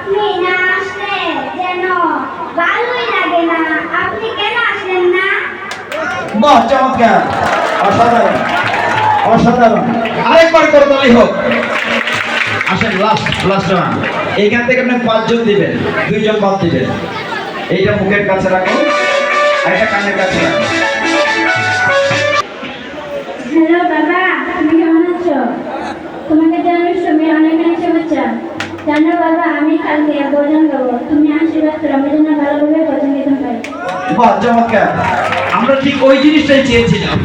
আপনি না আসলে যেন ভালোই লাগে না। আপনি কেন আসলেন না? বাহ, চমৎকার, অসাধারণ, অসাধারণ। আরেকবার করতালি হোক। আসেন, লাস্ট রাউন্ড। এইখান থেকে আপনি 5 জন দিবেন, 2 জন বাদ দিবেন। এইটা মুখের কাছে রাখুন, আর এটা কানের কাছে রাখুন। হ্যালো বাবা, তুমি কেমন আছো? তোমাকে জন্মাষ্টমীর অনেক অনেক শুভেচ্ছা। জানো বাবা, আমি কালকে ভোজন দেবো, তুমি আশীর্বাদ করো আমি যেন ভালোভাবে ভোজন দিতে পারি। বাহ, চমৎকার। আমরা ঠিক ওই জিনিসটাই চেয়েছিলাম।